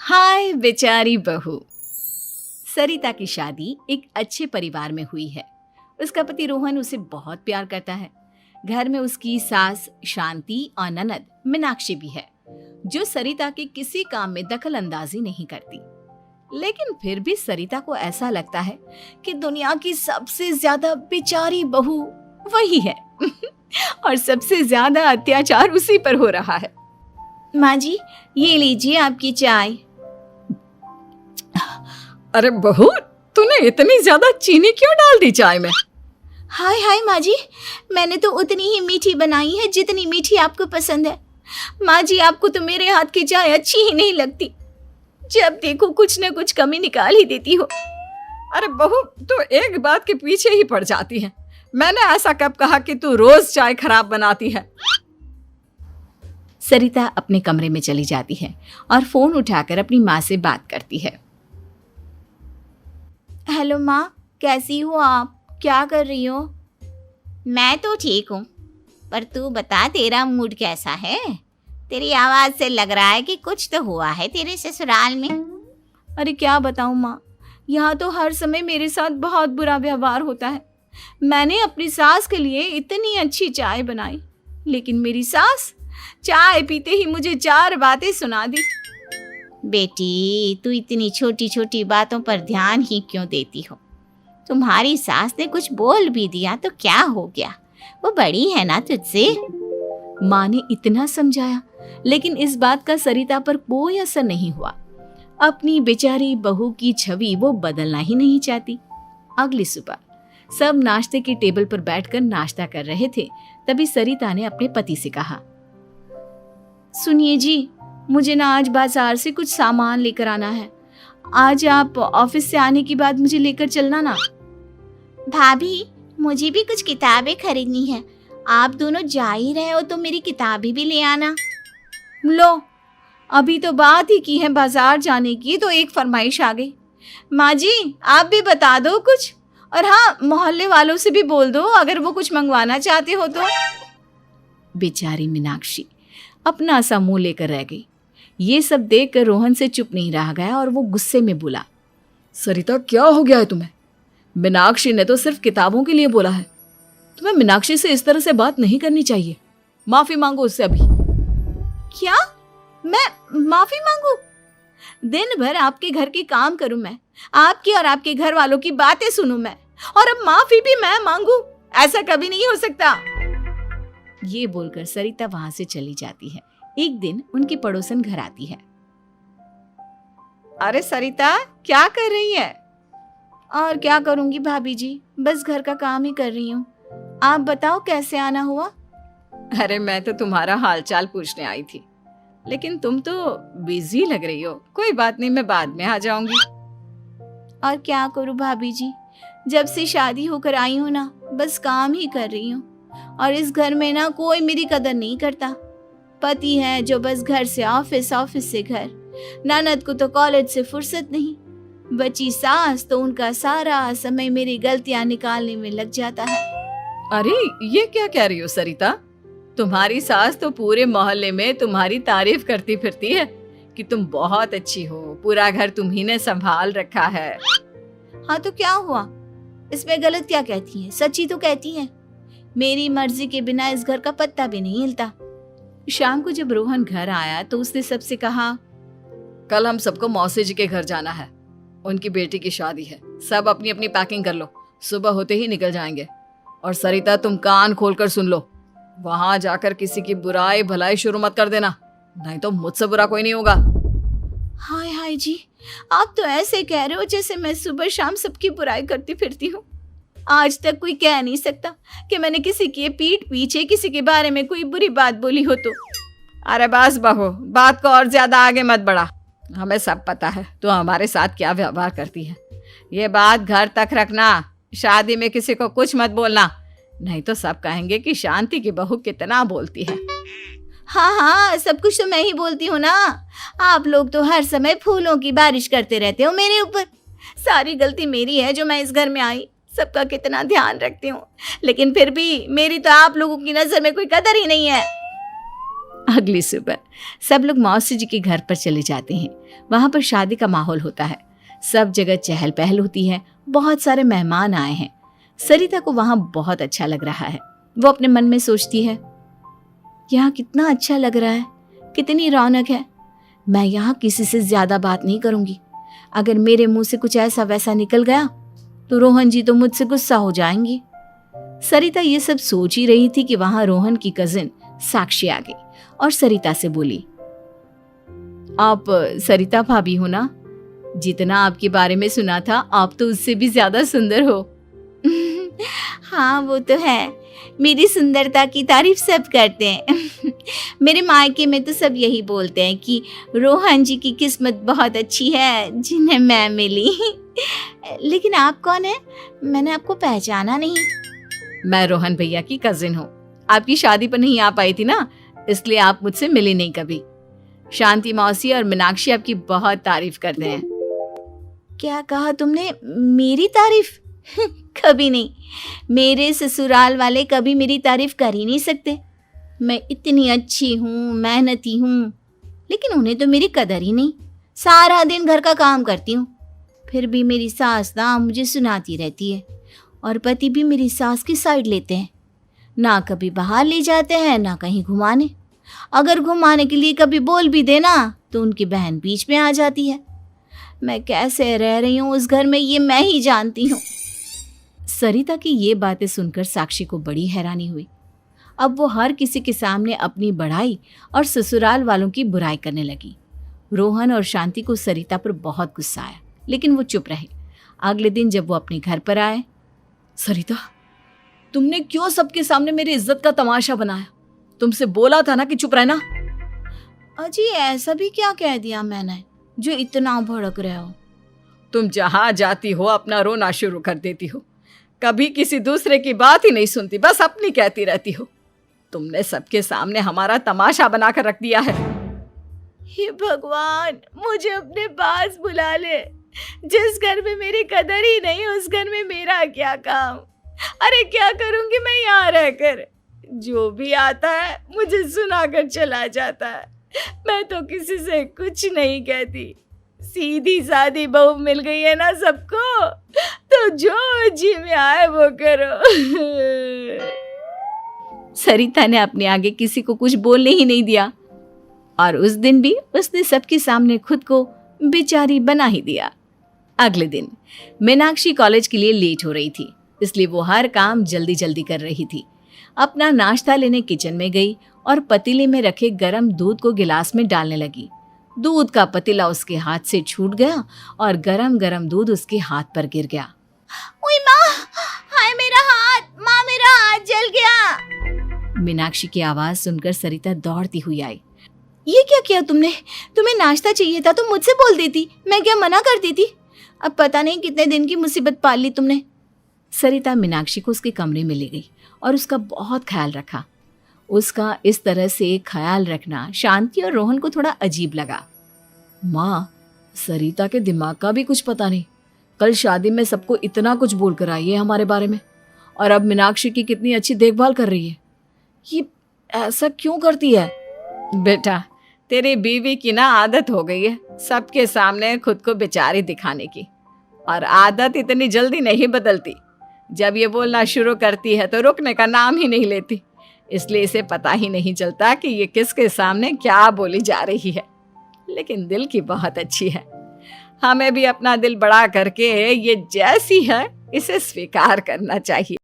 हाय बेचारी बहू। सरिता की शादी एक अच्छे परिवार में हुई है। उसका पति रोहन उसे बहुत प्यार करता है। घर में उसकी सास शांति और ननद मीनाक्षी भी है, जो सरिता के किसी काम में दखल अंदाजी नहीं करती। लेकिन फिर भी सरिता को ऐसा लगता है कि दुनिया की सबसे ज्यादा बेचारी बहू वही है और सबसे ज्यादा अत्याचार उसी पर हो रहा है। माँ जी, ये लीजिए आपकी चाय। अरे बहू, तूने इतनी ज्यादा चीनी क्यों डाल दी चाय में? हाय हाय माँ जी, मैंने तो उतनी ही मीठी बनाई है जितनी मीठी आपको पसंद है। माँ जी, आपको तो मेरे हाथ की चाय अच्छी ही नहीं लगती। जब देखो कुछ न कुछ कमी निकाल ही देती हो। अरे बहू, तू एक बात के पीछे ही पड़ जाती है। मैंने ऐसा कब कहा कि तू रोज चाय खराब बनाती है? सरिता अपने कमरे में चली जाती है और फोन उठाकर अपनी माँ से बात करती है। हेलो माँ, कैसी हो आप? क्या कर रही हो? मैं तो ठीक हूँ, पर तू बता, तेरा मूड कैसा है? तेरी आवाज़ से लग रहा है कि कुछ तो हुआ है तेरे ससुराल में। अरे क्या बताऊँ माँ, यहाँ तो हर समय मेरे साथ बहुत बुरा व्यवहार होता है। मैंने अपनी सास के लिए इतनी अच्छी चाय बनाई, लेकिन मेरी सास चाय पीते ही मुझे 4 बातें सुना दी। बेटी, तू इतनी छोटी छोटी बातों पर ध्यान ही क्यों देती हो? तुम्हारी सास ने कुछ बोल भी दिया तो क्या हो गया? वो बड़ी है ना तुझसे। माँ ने इतना समझाया, लेकिन इस बात का सरिता पर कोई असर नहीं हुआ। अपनी बेचारी बहू की छवि वो बदलना ही नहीं चाहती। अगली सुबह सब नाश्ते के टेबल पर बैठकर नाश्ता कर रहे थे। तभी सरिता ने अपने पति से कहा, सुनिए जी, मुझे ना आज बाजार से कुछ सामान लेकर आना है। आज आप ऑफिस से आने के बाद मुझे लेकर चलना ना। भाभी, मुझे भी कुछ किताबें खरीदनी है। आप दोनों जा ही रहे हो तो मेरी किताबें भी ले आना। लो, अभी तो बात ही की है बाजार जाने की, तो एक फरमाइश आ गई। माँ जी, आप भी बता दो कुछ, और हाँ, मोहल्ले वालों से भी बोल दो अगर वो कुछ मंगवाना चाहते हो तो। बेचारी मीनाक्षी अपना सा मुंह लेकर रह गई। ये सब देखकर रोहन से चुप नहीं रह गया और वो गुस्से में बोला, सरिता, क्या हो गया है तुम्हें? मीनाक्षी ने तो सिर्फ किताबों के लिए बोला है। तुम्हें मीनाक्षी से इस तरह से बात नहीं करनी चाहिए। माफी मांगो उससे अभी। क्या? मैं माफी मांगू? दिन भर आपके घर के काम करूं मैं, आपकी और आपके घर वालों की बातें सुनूं मैं, और अब माफी भी मैं मांगू? ऐसा कभी नहीं हो सकता। ये बोलकर सरिता वहां से चली जाती है। एक दिन उनकी पड़ोसन घर आती है। अरे सरिता, क्या कर रही है? और क्या करूंगी भाभी जी, बस घर का काम ही कर रही हूँ। आप बताओ कैसे आना हुआ? अरे मैं तो तुम्हारा हालचाल पूछने आई थी, लेकिन तुम तो बिजी लग रही हो। कोई बात नहीं, मैं बाद में आ जाऊंगी। और क्या करूं भाभी जी, जब से शादी होकर आई हूँ ना, बस काम ही कर रही हूँ। और इस घर में ना कोई मेरी कदर नहीं करता। पति है जो बस घर से ऑफिस, ऑफिस से घर। ननद को तो कॉलेज से फुर्सत नहीं। बची सास तो उनका सारा समय मेरी गलतियां निकालने में लग जाता है। अरे ये क्या कह रही हो सरिता? तुम्हारी सास तो पूरे मोहल्ले में तुम्हारी तारीफ करती फिरती है कि तुम बहुत अच्छी हो, पूरा घर तुम्ही ने संभाल रखा है। हाँ तो क्या हुआ? इसमें गलत क्या कहती हैं? सच्ची तो कहती हैं। मेरी मर्जी के बिना इस घर का पत्ता भी नहीं हिलता। शाम को जब रोहन घर आया तो उसने सबसे कहा, कल हम सबको मौसी जी के घर जाना है। उनकी बेटी की शादी है। सब अपनी अपनी पैकिंग कर लो, सुबह होते ही निकल जाएंगे। और सरिता, तुम कान खोलकर सुन लो, वहां जाकर किसी की बुराई भलाई शुरू मत कर देना, नहीं तो मुझसे बुरा कोई नहीं होगा। हाय हाय जी, आप तो ऐसे कह रहे हो जैसे मैं सुबह शाम सबकी बुराई करती फिरती हूँ। आज तक कोई कह नहीं सकता कि मैंने किसी की पीठ पीछे किसी के बारे में कोई बुरी बात बोली हो तो। अरे बस बहू, बात को और ज्यादा आगे मत बढ़ा। हमें सब पता है तू हमारे साथ क्या व्यवहार करती है। ये बात घर तक रखना, शादी में किसी को कुछ मत बोलना, नहीं तो सब कहेंगे कि शांति की बहू कितना बोलती है। हाँ हाँ, सब कुछ तो मैं ही बोलती हूँ ना। आप लोग तो हर समय फूलों की बारिश करते रहते हो मेरे ऊपर। सारी गलती मेरी है जो मैं इस घर में आई। सबका कितना ध्यान रखती हूँ, लेकिन फिर भी मेरी तो आप लोगों की नजर में कोई कदर ही नहीं है। अगली सुबह सब लोग मौसी जी के घर पर चले जाते हैं। वहां पर शादी का माहौल होता है, सब जगह चहल पहल होती है, बहुत सारे मेहमान आए हैं। सरिता को वहां बहुत अच्छा लग रहा है। वो अपने मन में सोचती है, यहाँ कितना अच्छा लग रहा है, कितनी रौनक है। मैं यहाँ किसी से ज्यादा बात नहीं करूंगी। अगर मेरे मुंह से कुछ ऐसा वैसा निकल गया तो रोहन जी तो मुझसे गुस्सा हो जाएंगी। सरिता ये सब सोच ही रही थी कि वहां रोहन की कजिन साक्षी आ गई और सरिता से बोली, आप सरिता भाभी हो ना? जितना आपके बारे में सुना था, आप तो उससे भी ज्यादा सुंदर हो। हाँ वो तो है, मेरी सुंदरता की तारीफ सब करते हैं। मेरे मायके में तो सब यही बोलते हैं कि रोहन जी की किस्मत बहुत अच्छी है जिन्हें मैं मिली। लेकिन आप कौन है? मैंने आपको पहचाना नहीं। मैं रोहन भैया की कजिन हूँ। आपकी शादी पर नहीं आ पाई थी ना, इसलिए आप मुझसे मिली नहीं कभी। शांति मौसी और मीनाक्षी आपकी बहुत तारीफ करते हैं। क्या कहा तुमने? मेरी तारीफ? कभी नहीं। मेरे ससुराल वाले कभी मेरी तारीफ कर ही नहीं सकते। मैं इतनी अच्छी हूँ, मेहनती हूँ, लेकिन उन्हें तो मेरी कदर ही नहीं। सारा दिन घर का काम करती हूँ, फिर भी मेरी सास ना मुझे सुनाती रहती है और पति भी मेरी सास की साइड लेते हैं। ना कभी बाहर ले जाते हैं, ना कहीं घुमाने। अगर घुमाने के लिए कभी बोल भी देना तो उनकी बहन बीच में आ जाती है। मैं कैसे रह रही हूँ उस घर में, ये मैं ही जानती हूँ। सरिता की ये बातें सुनकर साक्षी को बड़ी हैरानी हुई। अब वो हर किसी के सामने अपनी बढ़ाई और ससुराल वालों की बुराई करने लगी। रोहन और शांति को सरिता पर बहुत गुस्सा आया, लेकिन वो चुप रहे। अगले दिन जब वो अपने घर पर आए, सरिता, तुमने क्यों सबके सामने मेरी इज्जत का तमाशा बनाया? तुमसे बोला था ना कि चुप रहना। अजी ऐसा भी क्या कह दिया मैंने जो इतना भड़क रहे हो? तुम जहां जाती हो अपना रोना शुरू कर देती हो, कभी किसी दूसरे की बात ही नहीं सुनती, बस अपनी कहती रहती हो। तुमने सबके सामने हमारा तमाशा बनाकर रख दिया है। हे भगवान, मुझे अपने पास बुला ले। जिस घर में मेरी कदर ही नहीं, उस घर में मेरा क्या काम? अरे क्या करूंगी मैं यहाँ रहकर? जो भी आता है मुझे सुनाकर चला जाता है। मैं तो किसी से कुछ नहीं कहती। सीधी सादी बहू मिल गई है ना सबको, तो जो जी में आए वो करो। सरिता ने अपने आगे किसी को कुछ बोलने ही नहीं दिया और उस दिन भी उसने सबके सामने खुद को बेचारी बना ही दिया। अगले दिन मीनाक्षी कॉलेज के लिए लेट हो रही थी, इसलिए वो हर काम जल्दी जल्दी कर रही थी। अपना नाश्ता लेने किचन में गई और पतीले में रखे गरम दूध को गिलास में डालने लगी। दूध का पतीला उसके हाथ से छूट गया और गरम गरम दूध उसके हाथ पर गिर गया। ओए माँ, हाय मेरा हाथ, माँ मेरा हाथ जल गया। मीनाक्षी की आवाज सुनकर सरिता दौड़ती हुई आई। ये क्या किया तुमने? तुम्हें नाश्ता चाहिए था तो मुझसे बोल देती, मैं क्या मना करती थी? अब पता नहीं कितने दिन की मुसीबत पाल ली तुमने। सरिता मीनाक्षी को उसके कमरे में ले गई और उसका बहुत ख्याल रखा। उसका इस तरह से ख्याल रखना शांति और रोहन को थोड़ा अजीब लगा। माँ, सरिता के दिमाग का भी कुछ पता नहीं। कल शादी में सबको इतना कुछ बोल कर आई है हमारे बारे में, और अब मीनाक्षी की कितनी अच्छी देखभाल कर रही है। ये ऐसा क्यों करती है? बेटा, तेरी बीवी की ना आदत हो गई है सबके सामने खुद को बेचारी दिखाने की, और आदत इतनी जल्दी नहीं बदलती। जब ये बोलना शुरू करती है तो रुकने का नाम ही नहीं लेती, इसलिए इसे पता ही नहीं चलता कि ये किसके सामने क्या बोली जा रही है। लेकिन दिल की बहुत अच्छी है। हमें भी अपना दिल बड़ा करके ये जैसी है इसे स्वीकार करना चाहिए।